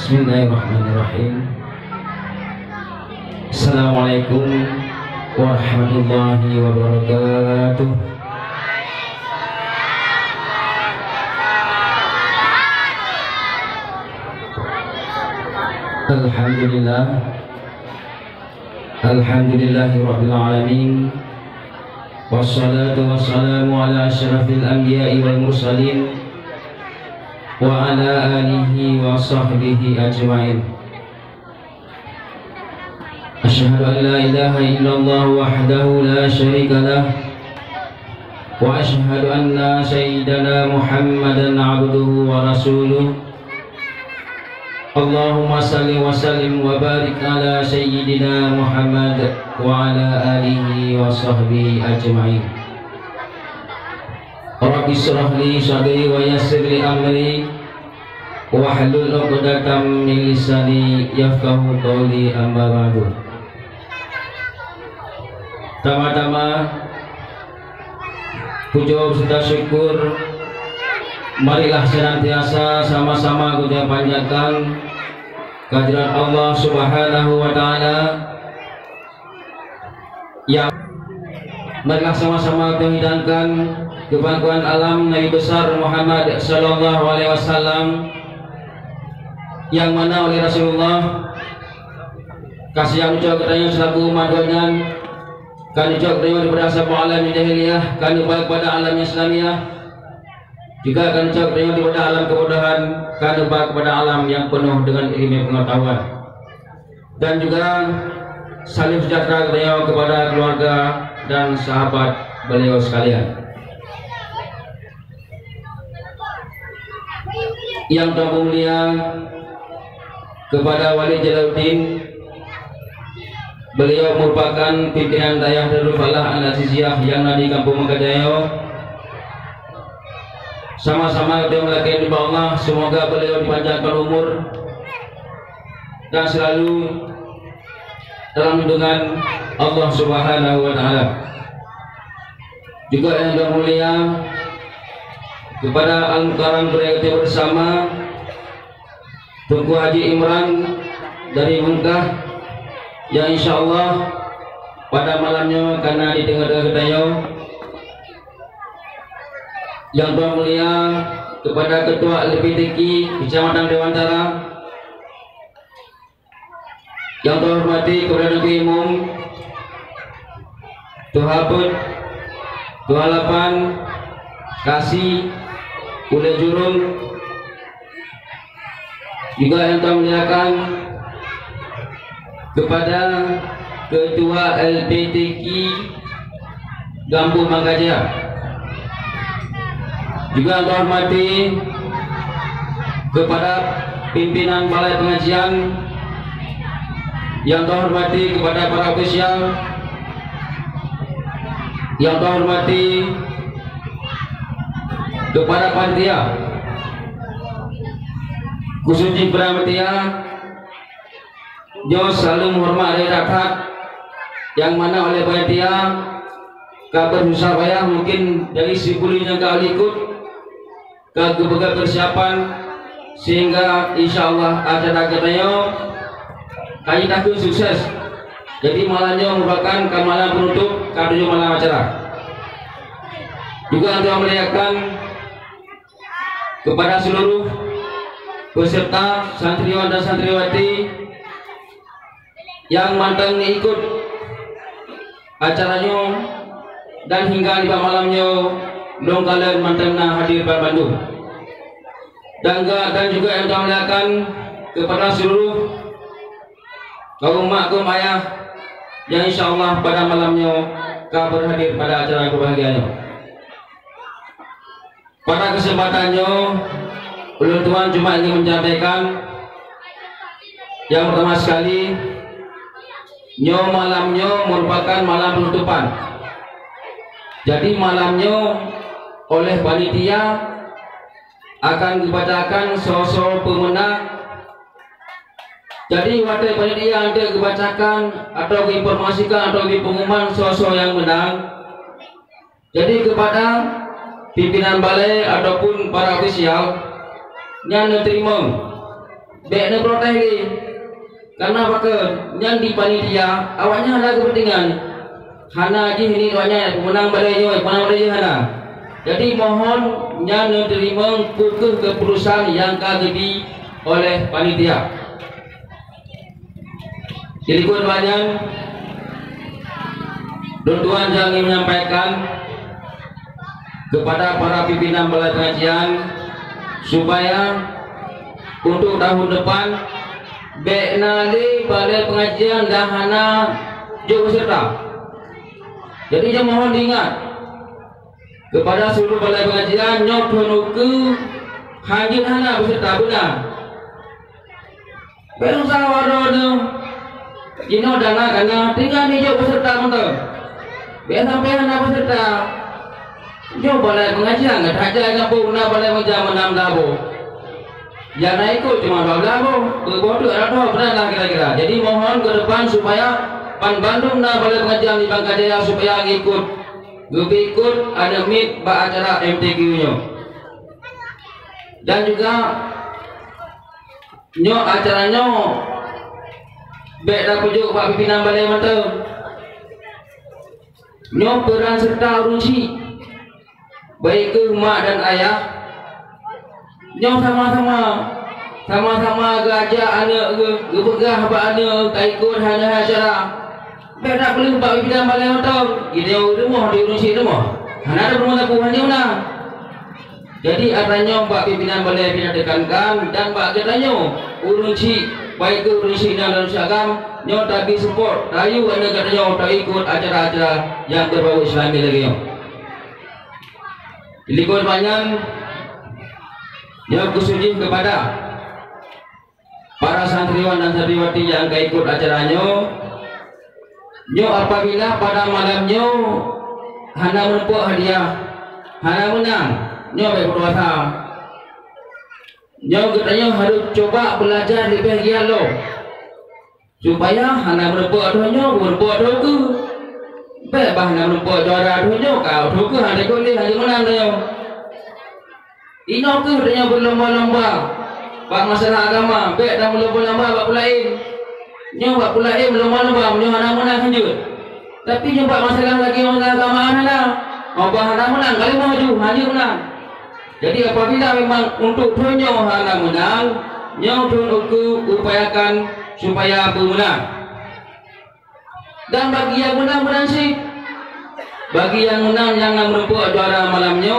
Bismillahirrahmanirrahim. Assalamualaikum warahmatullahi wabarakatuh. Alhamdulillah, alhamdulillahi rabbil alamin. Wassalatu wassalamu ala asyrafil anbiya'i wal mursalin wa ala alihi wa sahbihi ajma'in. Asyhadu an la ilaha illallah wahdahu la syarika lah wa asyhadu anna sayyidana Muhammadan abduhu wa rasuluh. Allahumma salli wa sallim wa barik ala sayyidina Muhammad wa ala alihi wa sahbihi ajma'in. Rabbi shrah li sadri wa yassir li amri wahlul 'uqdatam min lisani yafqahu qawli, amma ba'du. Tama-tama puja serta syukur marilah senantiasa sama-sama kita panjatkan kehadirat Allah Subhanahu wa taala, yang marilah sama-sama kita hidangkan kebanggaan alam Nabi besar Muhammad sallallahu alaihi wasallam, yang mana oleh Rasulullah kasih yang ucap katanya selaku umatnya kan ucap katanya daripada sebuah alam jahiliyah kan balik pada alam Islamiyah, juga akan ucap katanya daripada alam kebodohan kan balik kepada alam yang penuh dengan ilmu pengetahuan, dan juga salim sejahtera katanya kepada keluarga dan sahabat beliau sekalian. Yang Tuhan mulia kepada Wali Jalaluddin, beliau merupakan pimpinan dayah Darul Falah Al-Aziziyah yang ada di Kampung Mangkajaya. Sama-sama kita melakukan doa Allah, semoga beliau dipanjangkan umur dan selalu dalam lindungan Allah Subhanahu wa taala. Juga yang Tuhan mulia kepada Al-Mukarram kita bersama Tunku Haji Imran dari Mungkah, yang insyaallah pada malamnya karena di tengah-tengah kita, yang Tuhan mulia kepada Ketua LPTQ Kecamatan Dewantara, yang Tuhan hormati kepada Negeri Umum Tuhaput, Tuhalapan, Kasih, Ule Jurung, juga yang Tuhan muliakan kepada Ketua LPTQ Kampung Mangkajaya, juga yang Tuhan hormati kepada pimpinan Balai Pengajian, yang Tuhan hormati kepada para ofisial, yang Tuhan hormati kepada panitia khususnya panitia yang selalu menghormati rakyat, yang mana oleh panitia kabar musyawarah mungkin dari 10 yang kali ikut kebegal persiapan, sehingga insyaallah acara katanya kami takut sukses. Jadi malamnya merupakan malam penutup kadunya malam acara. Juga untuk merayakan kepada seluruh peserta santriwan dan santriwati yang mantan ikut acaranya dan hingga di malamnya dong kalian mantan hadir pada Bandung, dan juga yang merayakan kepada seluruh kaum mak kaum ayah yang insyaallah pada malamnya kabar hadir pada acara kebahagiaannya. Pada kesempatannya ulun Tuhan cuma ingin menyampaikan yang pertama sekali, malamnya merupakan malam penutupan. Jadi malamnya oleh panitia akan dibacakan sosok pemenang. Jadi waktu panitia nanti dibacakan atau diinformasikan atau di pengumuman sosok yang menang. Jadi kepada pimpinan balai ataupun para ofisial yang menerima Bek na protes lagi. Karena apa ke? Yang di panitia awaknya ada kepentingan. Hana ji ini awaknya pemenang balainya, pemenang balainya hana. Jadi mohon yang menerima keputusan yang kagedi oleh panitia. Jadi banyak tuan yang ingin menyampaikan kepada para pimpinan balai pengajian supaya untuk tahun depan beknali balai pengajian dahana juga peserta. Jadi saya mohon diingat kepada seluruh balai pengajian nyok tunuku hangin hana peserta benar. Belum salah ada Jino dana karena tinggal hijau peserta betul. Biar sampai hana peserta. Jo balai pengajian nggak ada yang pun nak balai pengajian menam dabo. Jangan ikut cuma 12 dabo. Berbodoh ada benar kira-kira. Jadi mohon ke depan supaya Pan Bandung nak balai pengajian di Bangka Jaya supaya ikut. Ikut ada meet ba acara MTQ-nya. Dan juga nyo acaranya bek dah pujuk pak pimpinan balai mantau. Nyo peran serta urunsi baik ke mak dan ayah. Nyo sama-sama gajah anak ke begah apa anak tak ikut hanya acara. Bek dah perlu pak pimpinan balai mantau. Kita rumah di urunsi rumah. Hana ada rumah tapu hanya mana. Jadi artinya pak pimpinan balai kita tekankan dan pak katanya urunsi baik ke urunsi dan syagam nyo tapi support tayu anda katanya tak ikut acara-acara yang berbau Islami lagi. Ikut banyak yang kusuji kepada para santriwan dan santriwati yang ikut acaranya. Nyo apabila pada malamnya hana menumpuk hadiah, hana menang, nyo baik berdoa. Nyo katanya harus coba belajar lebih giat lo supaya hana menumpuk doanya berbuat doa. Baik bah hana menumpuk juara doanya kau doa hana boleh hanya menang doanya. Ino ke katanya berlomba-lomba bak masalah agama, baik dah berlomba-lomba bak pulain. Nyo bak pulain berlomba-lomba nyo hana menang lanjut. Tapi nyo bak masalah lagi masalah agama hana. Apa hana menang kali maju hanya menang. Jadi apabila memang untuk dunia hana menang, nyo tunuku upayakan supaya bermenang. Dan bagi yang menang sih, bagi yang menang jangan menumpuk juara malamnya,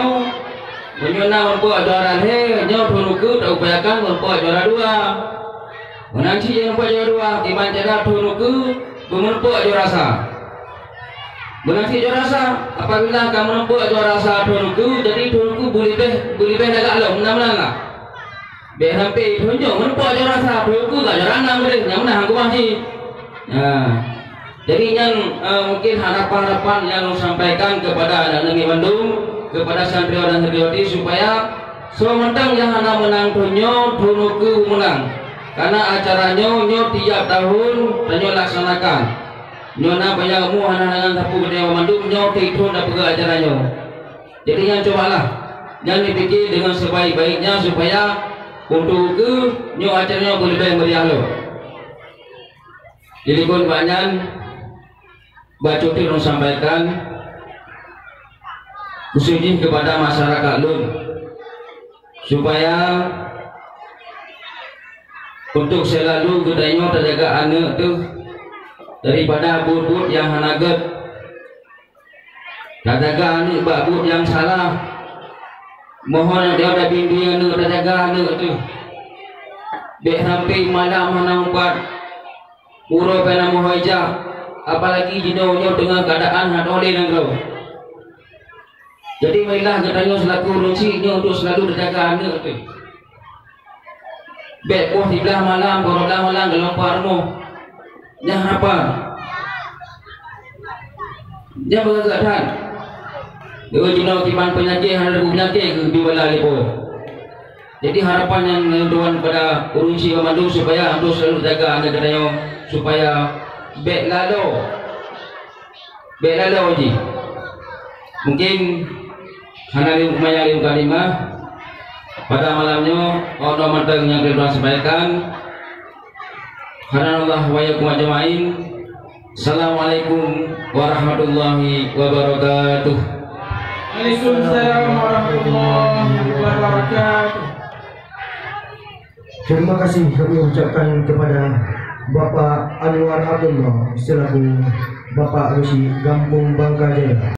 menyunang menumpuk juara nyo tunuku tak upayakan menumpuk juara 2. Menang sih yang menumpuk juara 2, gimana cara tunuku menumpuk juara sah. Menang si juara sah, apabila kamu menumpuk juara sah tunuku, jadi tunuku boleh agak lo menang lah. Biar sampai tunjuk menumpuk juara sah tunuku tak juara 6 boleh, yang menang aku masih. Jadi yang mungkin harapan-harapan yang sampaikan kepada anak negeri Bandung, kepada santriwan dan santriwati supaya sementang yang hana menang tunuku menang. Karena acaranya nyo tiap tahun nyo laksanakan. Nyo na banyak mu hana sapu gede Bandung nyo tidur dah pergi acaranya. Jadi yang cobalah yang dipikir dengan sebaik-baiknya supaya untuk ke nyo acaranya boleh lebih meriah lo. Jadi pun banyak baca yang sampaikan khususnya kepada masyarakat Lun supaya untuk selalu gedanya terjaga anak tu daripada bud yang hanaget, terjaga anak bud yang salah. Mohon dia ada bimbingan anak terjaga anak tu. Dek sampai malam hana 4 pura pena muhajah, apalagi jinaunya dengan keadaan hadole nang kau. Jadi marilah katanya selaku urunsinya untuk selalu terjaga anak tu. Bek poh 13 malam, borodah malam gelompar mu. Yang apa? Yang beragatan. Dia jinau tiban penyakit ada penyakit ke biwala lepo. Jadi harapan yang tuan pada urunsi Bandung supaya untuk selalu jaga anak katanya supaya bek lalo ji. Mungkin hana lim kalimah pada malamnya ono menteng yang kita sampaikan. Hanallah wa yakum ajmain. Assalamualaikum warahmatullahi wabarakatuh. Waalaikumsalam warahmatullahi wabarakatuh. Terima kasih kami ucapkan kepada Bapak Anwar Abdullah selaku Bapak Rusi Kampung Bangka Jaya.